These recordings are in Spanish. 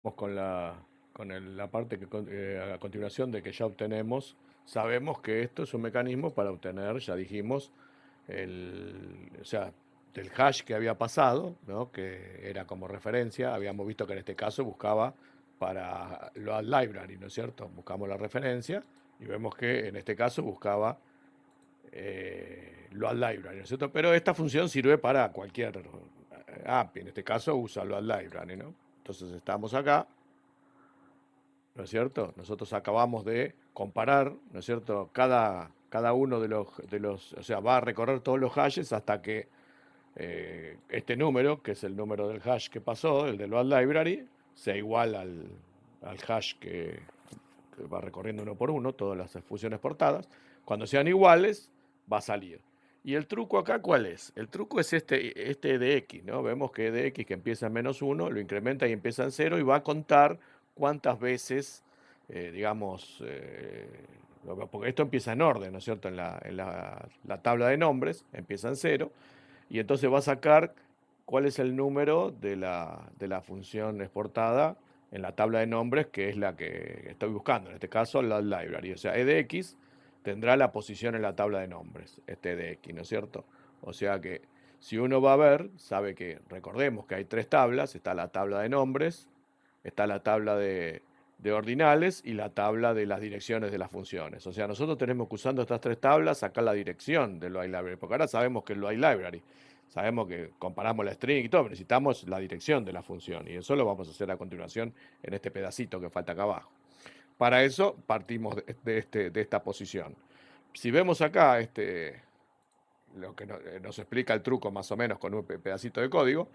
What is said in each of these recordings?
con la parte a continuación de que ya obtenemos, sabemos que esto es un mecanismo para obtener, ya dijimos, o sea, del hash que había pasado, ¿no? Que era como referencia, habíamos visto que en este caso buscaba para load library, ¿no es cierto? Buscamos la referencia y vemos que en este caso buscaba load library, ¿no es cierto? Pero esta función sirve para cualquier API, en este caso usa load library, ¿no? Entonces estamos acá, ¿no es cierto? Nosotros acabamos de comparar, ¿no es cierto? Cada uno de los, o sea, va a recorrer todos los hashes hasta que este número, que es el número del hash que pasó, el de load library, sea igual al hash que va recorriendo uno por uno, todas las funciones portadas. Cuando sean iguales, va a salir. ¿Y el truco acá cuál es? El truco es este de x, ¿no? Vemos que de x que empieza en -1, lo incrementa y empieza en 0 y va a contar cuántas veces, digamos, porque esto empieza en orden, ¿no es cierto? En la tabla de nombres empieza en 0 y entonces va a sacar cuál es el número de la función exportada en la tabla de nombres, que es la que estoy buscando, en este caso la library. O sea, edx tendrá la posición en la tabla de nombres, este edx, ¿no es cierto? O sea que si uno va a ver, sabe que, recordemos que hay tres tablas, está la tabla de nombres, está la tabla de ordinales y la tabla de las direcciones de las funciones. O sea, nosotros tenemos que, usando estas tres tablas, sacar la dirección del library, porque ahora sabemos que es el library. Sabemos que comparamos la string y todo, pero necesitamos la dirección de la función. Y eso lo vamos a hacer a continuación en este pedacito que falta acá abajo. Para eso partimos de esta posición. Si vemos acá lo que nos explica el truco más o menos con un pedacito de código,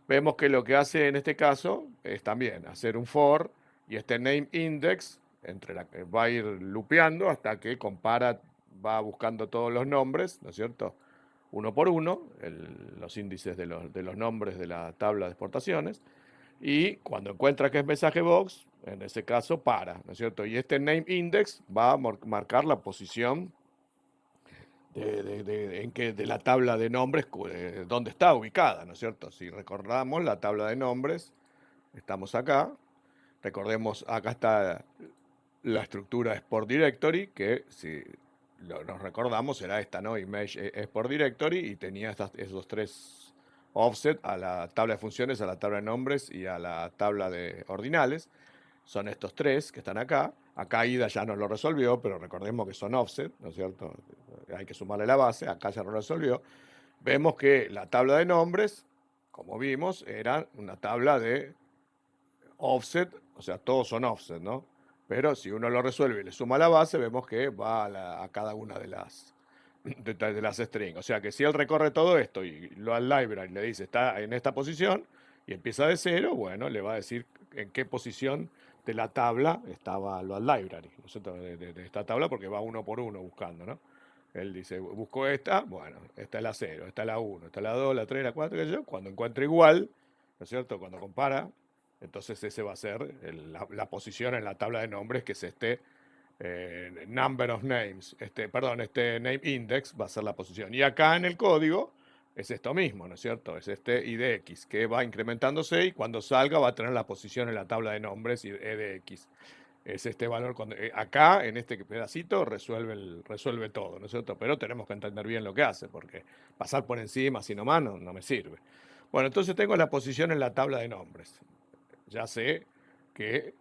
vemos que lo que hace en este caso es también hacer un for y este name index va a ir lupeando hasta que compara, va buscando todos los nombres, ¿no es cierto? Uno por uno, los índices de los nombres de la tabla de exportaciones, y cuando encuentra que es mensaje box, en ese caso para, ¿no es cierto? Y este name index va a marcar la posición de la tabla de nombres, dónde está ubicada, ¿no es cierto? Si recordamos la tabla de nombres, estamos acá. Recordemos, acá está la estructura Export Directory, que si nos recordamos era esta, ¿no? Image Export Directory, y tenía esos tres offset a la tabla de funciones, a la tabla de nombres y a la tabla de ordinales. Son estos tres que están acá. Acá IDA ya nos lo resolvió, pero recordemos que son offset, ¿no es cierto? Hay que sumarle la base, acá ya lo resolvió. Vemos que la tabla de nombres, como vimos, era una tabla de offset, o sea, todos son offset, ¿no? Pero si uno lo resuelve y le suma la base, vemos que va a cada una de las strings. O sea que si él recorre todo esto y lo al library le dice está en esta posición y empieza de cero, bueno, le va a decir en qué posición de la tabla estaba lo al library, ¿no es cierto? De esta tabla, porque va uno por uno buscando, ¿no? Él dice, busco esta, bueno, esta es la 0, esta es la 1, esta es la 2, la 3, la 4, qué sé yo. Cuando encuentre igual, ¿no es cierto? Cuando compara, entonces ese va a ser la posición en la tabla de nombres, que es number of names, perdón, este name index va a ser la posición. Y acá en el código es esto mismo, ¿no es cierto? Es este idx que va incrementándose y cuando salga va a tener la posición en la tabla de nombres idx. Es este valor, acá en este pedacito resuelve todo, ¿no es cierto? Pero tenemos que entender bien lo que hace, porque pasar por encima, así nomás, no me sirve. Bueno, entonces tengo la posición en la tabla de nombres. Ya sé que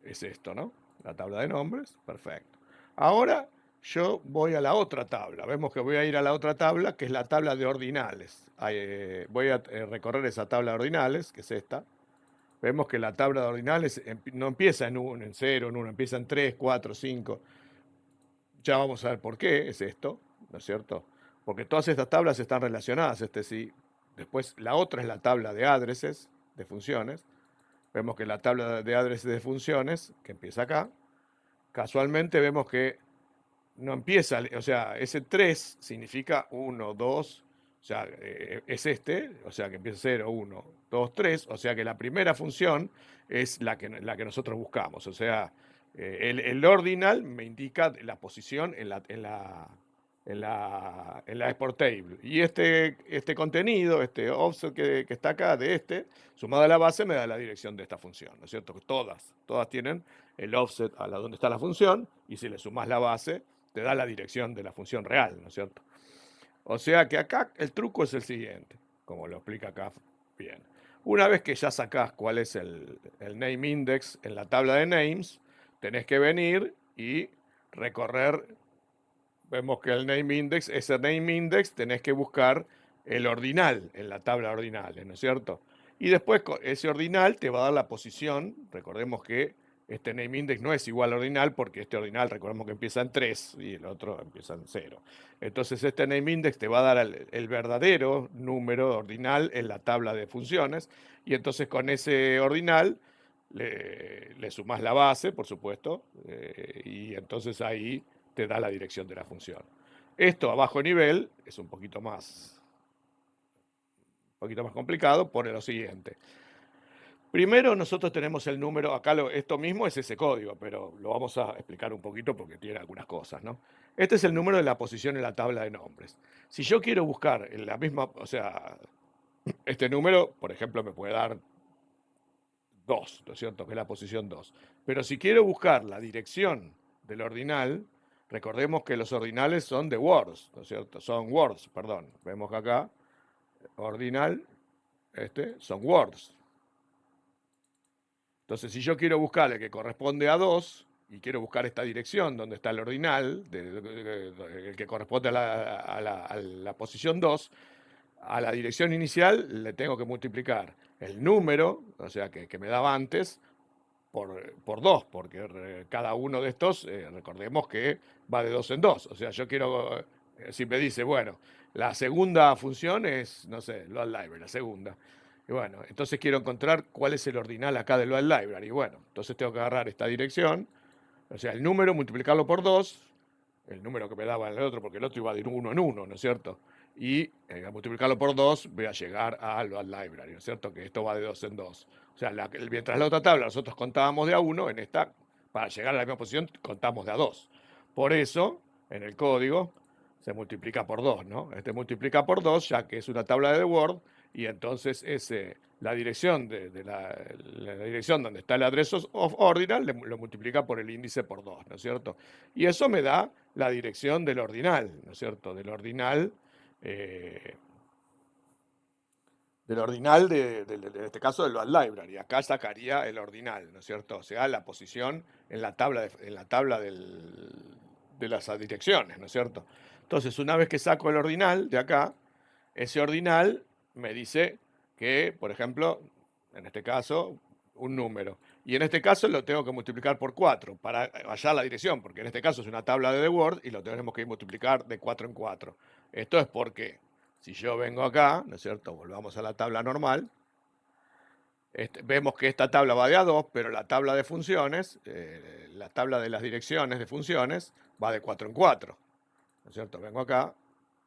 es esto, ¿no? La tabla de nombres, perfecto. Ahora yo voy a la otra tabla. Vemos que voy a ir a la otra tabla, que es la tabla de ordinales. Voy a recorrer esa tabla de ordinales, que es esta. Vemos que la tabla de ordinales no empieza en 1, en 0, en 1, empieza en 3, 4, 5. Ya vamos a ver por qué es esto, ¿no es cierto? Porque todas estas tablas están relacionadas, sí. Después la otra es la tabla de addresses, de funciones. Vemos que la tabla de addresses de funciones, que empieza acá, casualmente vemos que no empieza, o sea, ese 3 significa 1, 2, o sea, es o sea, que empieza 0, 1, 2, 3, o sea que la primera función es la que nosotros buscamos, o sea, el ordinal me indica la posición en la export table. Y este contenido, este offset que está acá, sumado a la base, me da la dirección de esta función, ¿no es cierto? Todas tienen el offset a donde está la función, y si le sumas la base, te da la dirección de la función real, ¿no es cierto? O sea que acá el truco es el siguiente, como lo explica acá bien. Una vez que ya sacás cuál es el name index en la tabla de names, tenés que venir y recorrer. Vemos que ese name index, tenés que buscar el ordinal en la tabla de ordinales, ¿no es cierto? Y después ese ordinal te va a dar la posición. Recordemos que este name index no es igual al ordinal, porque este ordinal, recordemos que empieza en 3 y el otro empieza en 0. Entonces este name index te va a dar el verdadero número ordinal en la tabla de funciones, y entonces con ese ordinal le sumás la base, por supuesto, y entonces ahí te da la dirección de la función. Esto a bajo nivel es un poquito más complicado. Pone lo siguiente. Primero nosotros tenemos el número, acá esto mismo es ese código, pero lo vamos a explicar un poquito porque tiene algunas cosas, ¿no? Este es el número de la posición en la tabla de nombres. Si yo quiero buscar en la misma, o sea, este número, por ejemplo, me puede dar 2, ¿no es cierto? Que es la posición 2. Pero si quiero buscar la dirección del ordinal, recordemos que los ordinales son de words, ¿no es cierto? Son words, perdón. Vemos que acá, ordinal, son words. Entonces, si yo quiero buscar el que corresponde a 2, y quiero buscar esta dirección donde está el ordinal, el que corresponde a la posición 2, a la dirección inicial le tengo que multiplicar el número, o sea, que me daba antes, por 2, porque cada uno de estos, recordemos que va de 2 en 2. O sea, yo quiero, si me dice, bueno, la segunda función es, no sé, load library, la segunda. Y bueno, entonces quiero encontrar cuál es el ordinal acá de load library. Y bueno, entonces tengo que agarrar esta dirección, o sea, el número, multiplicarlo por 2, el número que me daba el otro, porque el otro iba de 1 en 1, ¿no es cierto? Y al multiplicarlo por 2 voy a llegar a load library, ¿no es cierto? Que esto va de 2 en 2. O sea, mientras la otra tabla nosotros contábamos de a 1, en esta, para llegar a la misma posición, contamos de a 2. Por eso, en el código, se multiplica por 2, ¿no? Este multiplica por 2, ya que es una tabla de Word, y entonces la dirección la dirección donde está el address of ordinal lo multiplica por el índice por 2, ¿no es cierto? Y eso me da la dirección del ordinal, ¿no es cierto? Eh, del ordinal en este caso del load library. Acá sacaría el ordinal, ¿no es cierto? O sea, la posición en la tabla, de las direcciones, ¿no es cierto? Entonces, una vez que saco el ordinal de acá, ese ordinal me dice que, por ejemplo, en este caso, un número. Y en este caso lo tengo que multiplicar por 4 para hallar la dirección, porque en este caso es una tabla de The Word y lo tenemos que multiplicar de 4 en 4. Esto es porque si yo vengo acá, ¿no es cierto? Volvamos a la tabla normal. Vemos que esta tabla va de a 2, pero la tabla de funciones, la tabla de las direcciones de funciones, va de 4 en 4. ¿No es cierto? Vengo acá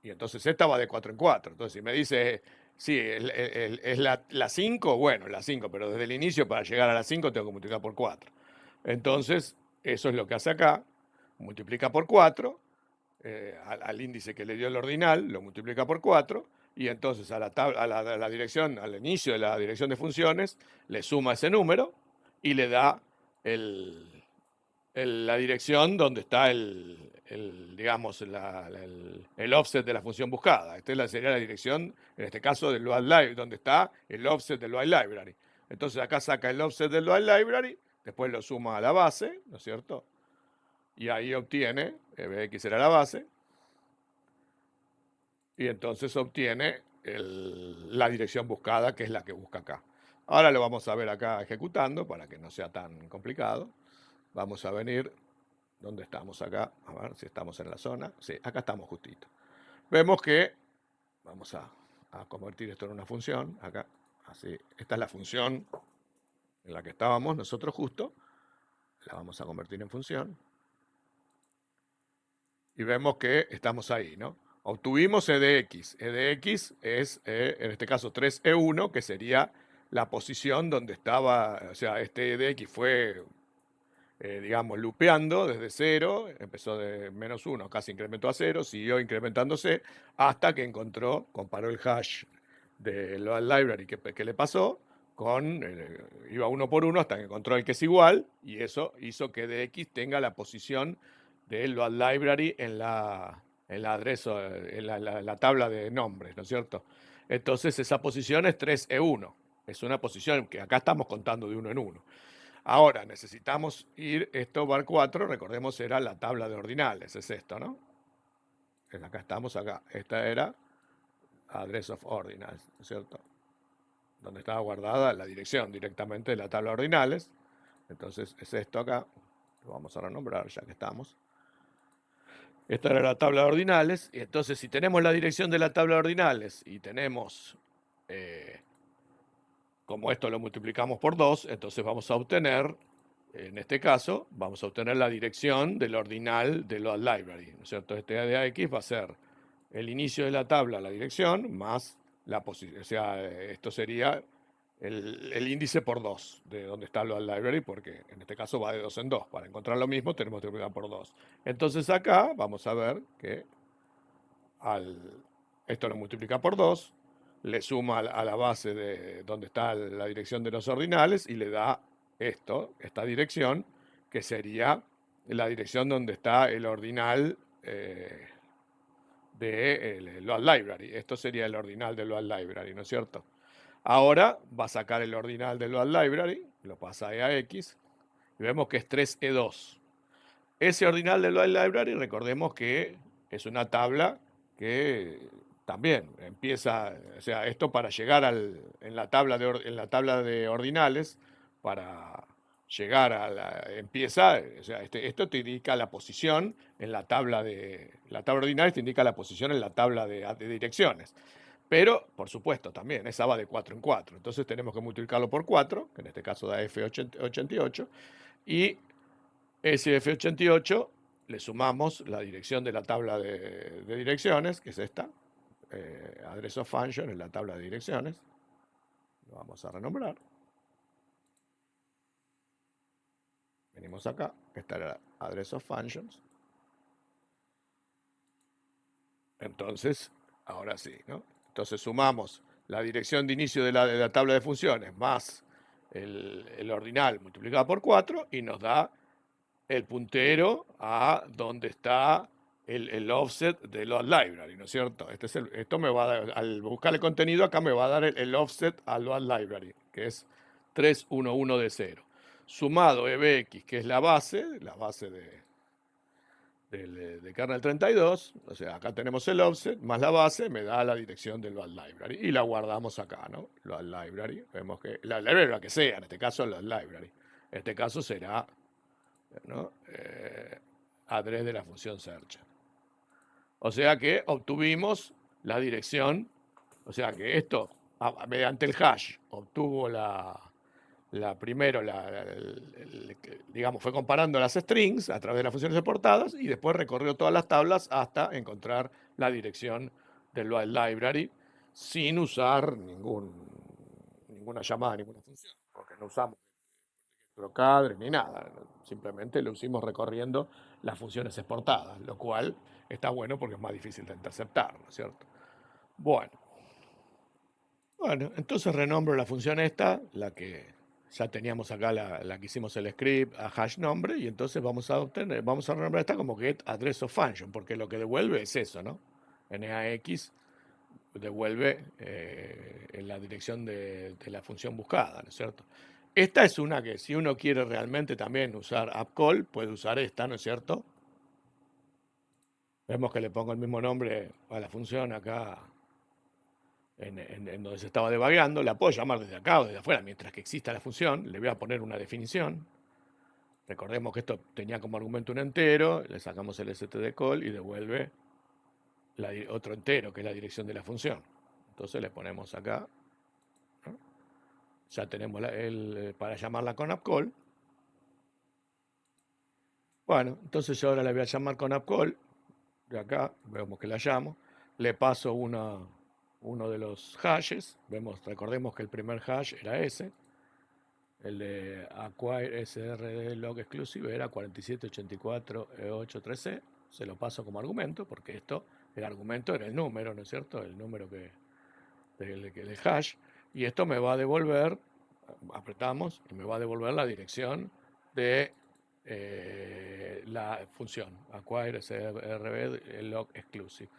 y entonces esta va de 4 en 4. Entonces, si me dice, sí, es la 5, bueno, la 5, pero desde el inicio para llegar a la 5 tengo que multiplicar por 4. Entonces, eso es lo que hace acá. Multiplica por 4, al índice que le dio el ordinal, lo multiplica por 4, y entonces a la dirección, al inicio de la dirección de funciones, le suma ese número y le da la dirección donde está digamos, el offset de la función buscada. Esta sería la dirección, en este caso, del load library, donde está el offset del load library. Entonces acá saca el offset del load library, después lo suma a la base, ¿no es cierto? Y ahí obtiene, bx era la base, y entonces obtiene la dirección buscada, que es la que busca acá. Ahora lo vamos a ver acá ejecutando para que no sea tan complicado. Vamos a venir donde estamos acá, a ver si estamos en la zona. Sí, acá estamos justito. Vemos que vamos a convertir esto en una función, acá, así. Esta es la función en la que estábamos nosotros justo. La vamos a convertir en función. Y vemos que estamos ahí, ¿no? Obtuvimos edx. Edx es, en este caso, 3E1, que sería la posición donde estaba, o sea, este edx fue digamos, lupeando desde 0, empezó de -1, casi incrementó a 0, siguió incrementándose hasta que encontró, comparó el hash de load library que le pasó con, iba uno por uno hasta que encontró el que es igual, y eso hizo que dx tenga la posición del load library en la tabla de nombres, ¿no es cierto? Entonces esa posición es 3E1, es una posición que acá estamos contando de uno en uno. Ahora necesitamos ir, esto var 4, recordemos era la tabla de ordinales, es esto, ¿no? Acá estamos, acá. Esta era address of ordinals, ¿no es cierto? Donde estaba guardada la dirección directamente de la tabla de ordinales. Entonces es esto acá, lo vamos a renombrar ya que estamos. Esta era la tabla de ordinales, y entonces si tenemos la dirección de la tabla de ordinales y tenemos, como esto lo multiplicamos por 2, entonces vamos a obtener, en este caso, vamos a obtener la dirección del ordinal de load library, ¿no es cierto? Este de AX va a ser el inicio de la tabla, la dirección, más la posición, o sea, esto sería el índice por 2 de donde está load library, porque en este caso va de 2 en 2. Para encontrar lo mismo tenemos que multiplicar por 2. Entonces acá vamos a ver que esto lo multiplica por 2, le suma a la base de donde está la dirección de los ordinales y le da esta dirección, que sería la dirección donde está el ordinal de load library. Esto sería el ordinal de load library, ¿no es cierto? Ahora va a sacar el ordinal de load library, lo pasa a X, y vemos que es 3E2. Ese ordinal de load library, recordemos que es una tabla que también empieza, o sea, esto para llegar en la tabla de ordinales, para llegar a empieza, o sea, esto te indica la posición en la tabla de ordinales, te indica la posición en la tabla de direcciones. Pero, por supuesto, también esa va de 4 en 4. Entonces tenemos que multiplicarlo por 4, que en este caso da F88, y ese F88 le sumamos la dirección de la tabla de direcciones, que es esta, address of function en la tabla de direcciones. Lo vamos a renombrar. Venimos acá, esta era address of functions. Entonces, ahora sí, ¿no? Entonces sumamos la dirección de inicio de la tabla de funciones más el ordinal multiplicado por 4 y nos da el puntero a donde está el offset de load library, ¿no es cierto? Esto me va a dar, al buscar el contenido acá me va a dar el offset a load library, que es 311 de 0. Sumado EBX, que es la base de kernel 32, o sea, acá tenemos el offset más la base, me da la dirección del load library y la guardamos acá, ¿no? Load library, vemos que la library la que sea, en este caso load library. En este caso será, ¿no? Address de la función search. O sea que obtuvimos la dirección, o sea que esto, mediante el hash, obtuvo primero, digamos, fue comparando las strings a través de las funciones exportadas y después recorrió todas las tablas hasta encontrar la dirección del load library sin usar ninguna llamada, ninguna función, porque no usamos Procadre ni nada, simplemente lo hicimos recorriendo las funciones exportadas, lo cual está bueno porque es más difícil de interceptar, ¿no es cierto? Bueno, entonces renombro la función esta, la que ya teníamos acá, la que hicimos el script a hash nombre, y entonces vamos a renombrar esta como get address of function, porque lo que devuelve es eso, ¿no? NAX devuelve en la dirección de la función buscada, ¿no es cierto? Esta es una que si uno quiere realmente también usar appcall, puede usar esta, ¿no es cierto? Vemos que le pongo el mismo nombre a la función acá en donde se estaba debugueando. La puedo llamar desde acá o desde afuera, mientras que exista la función. Le voy a poner una definición. Recordemos que esto tenía como argumento un entero, le sacamos el stdcall y devuelve otro entero, que es la dirección de la función. Entonces le ponemos acá, ¿no? Ya tenemos para llamarla con appcall. Bueno, entonces yo ahora la voy a llamar con appcall. De acá, vemos que la llamo. Le paso uno de los hashes. Recordemos que el primer hash era ese. el de Acquire SRD Log Exclusive era 4784E83C. Se lo paso como argumento, porque el argumento era el número, ¿no es cierto? El número del hash. Y esto me va a devolver, apretamos, y me va a devolver la dirección de la función Acquire SRD Log Exclusive.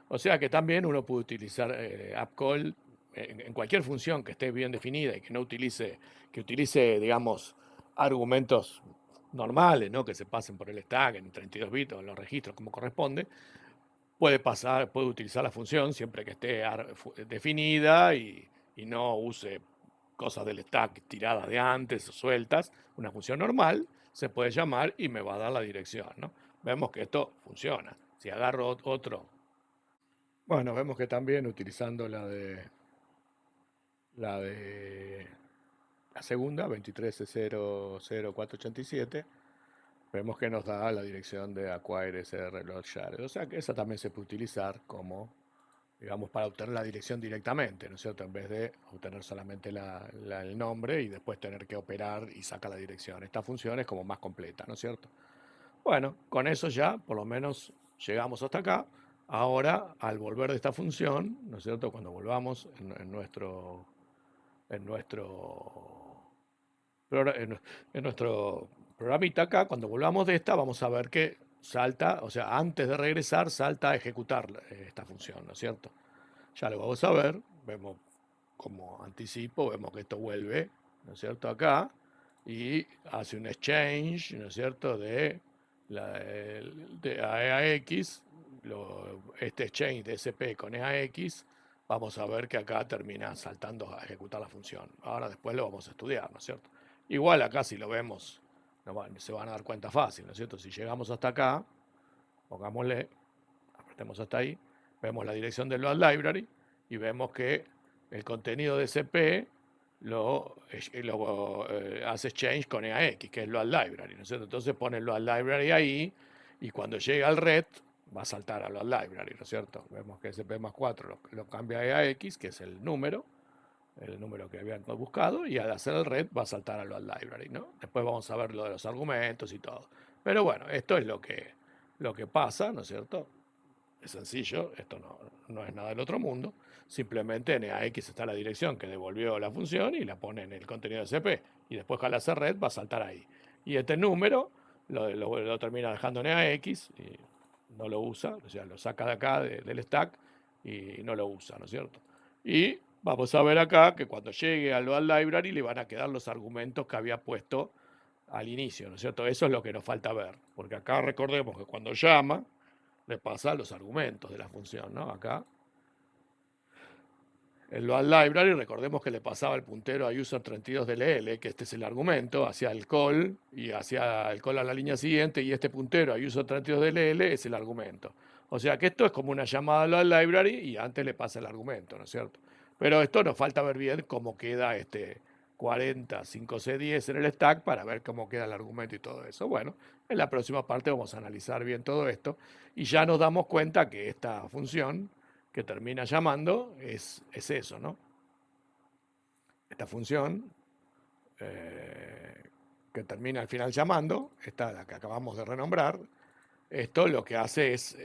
O sea que también uno puede utilizar AppCall en cualquier función que esté bien definida y que no utilice, digamos, argumentos normales, ¿no? Que se pasen por el stack en 32 bits o en los registros como corresponde. Puede utilizar la función siempre que esté definida y no use cosas del stack tiradas de antes o sueltas. Una función normal se puede llamar y me va a dar la dirección, ¿no? Vemos que esto funciona. Si agarro otro. Bueno, vemos que también utilizando la segunda, 23.00487, vemos que nos da la dirección de Acquire SR Load Shared. O sea que esa también se puede utilizar como, digamos, para obtener la dirección directamente, ¿no es cierto? En vez de obtener solamente el nombre y después tener que operar y sacar la dirección. Esta función es como más completa, ¿no es cierto? Bueno, con eso ya por lo menos llegamos hasta acá. Ahora, al volver de esta función, ¿no es cierto? Cuando volvamos en nuestro en nuestro programita acá, cuando volvamos de esta, vamos a ver que salta, o sea, antes de regresar, salta a ejecutar esta función, ¿no es cierto? Ya lo vamos a ver, vemos como anticipo, vemos que esto vuelve, ¿no es cierto? Acá, y hace un exchange, ¿no es cierto? De AEX, este exchange de SP con EAX, vamos a ver que acá termina saltando a ejecutar la función. Ahora después lo vamos a estudiar, ¿no es cierto? Igual acá si lo vemos, se van a dar cuenta fácil, ¿no es cierto? Si llegamos hasta acá, pongámosle, apretemos hasta ahí, vemos la dirección del load library y vemos que el contenido de CP lo hace exchange con EAX, que es load library, ¿no es cierto? Entonces pone el load library ahí y cuando llega al red va a saltar a load library, ¿no es cierto? Vemos que CP más 4 lo cambia a EAX, que es el número que habían buscado, y al hacer el red va a saltar a load library, ¿no? Después vamos a ver lo de los argumentos y todo. Pero bueno, esto es lo que pasa, ¿no es cierto? Es sencillo, esto no es nada del otro mundo. Simplemente en EAX está la dirección que devolvió la función y la pone en el contenido de CP. Y después al hacer red va a saltar ahí. Y este número lo termina dejando en EAX y no lo usa, o sea, lo saca de acá del stack y no lo usa, ¿no es cierto? Y vamos a ver acá que cuando llegue al load library le van a quedar los argumentos que había puesto al inicio, ¿no es cierto? Eso es lo que nos falta ver, porque acá recordemos que cuando llama, le pasa los argumentos de la función, ¿no? Acá, el load library, recordemos que le pasaba el puntero a user32dll, que este es el argumento, hacia el call y hacia el call a la línea siguiente, y este puntero a user32dll es el argumento. O sea que esto es como una llamada al load library y antes le pasa el argumento, ¿no es cierto? Pero esto nos falta ver bien cómo queda este 40.5C10 en el stack para ver cómo queda el argumento y todo eso. Bueno, en la próxima parte vamos a analizar bien todo esto y ya nos damos cuenta que esta función que termina llamando es eso, ¿no? Esta función que termina al final llamando, esta la que acabamos de renombrar, esto lo que hace es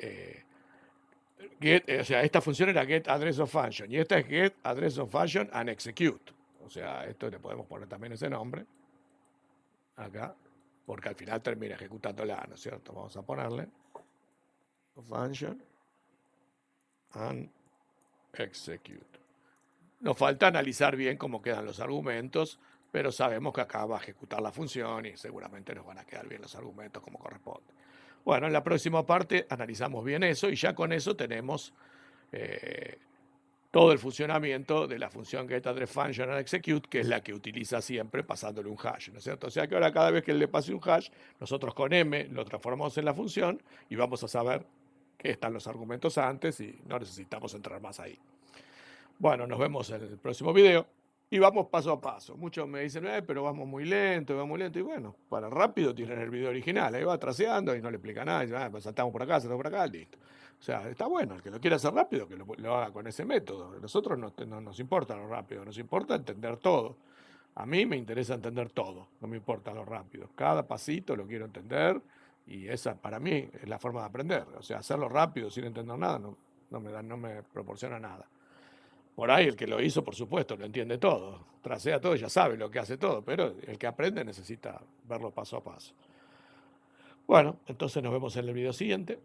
o sea, esta función era get address of function y esta es get address of function and execute. O sea, esto le podemos poner también ese nombre acá, porque al final termina ejecutándola, ¿no es cierto? Vamos a ponerle function and execute. Nos falta analizar bien cómo quedan los argumentos, pero sabemos que acá va a ejecutar la función y seguramente nos van a quedar bien los argumentos como corresponde. Bueno, en la próxima parte analizamos bien eso y ya con eso tenemos todo el funcionamiento de la función getAddressFunctionAndExecute, que es la que utiliza siempre pasándole un hash, ¿no es cierto? O sea que ahora cada vez que le pase un hash, nosotros con m lo transformamos en la función y vamos a saber que están los argumentos antes y no necesitamos entrar más ahí. Bueno, nos vemos en el próximo video y vamos paso a paso. Muchos me dicen, pero vamos muy lento, vamos muy lento. Y bueno, para rápido tienen el video original, ahí va traseando y no le explica nada. Dice, pues saltamos por acá, listo. O sea, está bueno, el que lo quiera hacer rápido, que lo haga con ese método. A nosotros no nos importa lo rápido, nos importa entender todo. A mí me interesa entender todo, no me importa lo rápido. Cada pasito lo quiero entender y esa para mí es la forma de aprender. O sea, hacerlo rápido sin entender nada no me proporciona nada. Por ahí el que lo hizo, por supuesto, lo entiende todo, trasea todo, ya sabe lo que hace todo, pero el que aprende necesita verlo paso a paso. Bueno, entonces nos vemos en el video siguiente.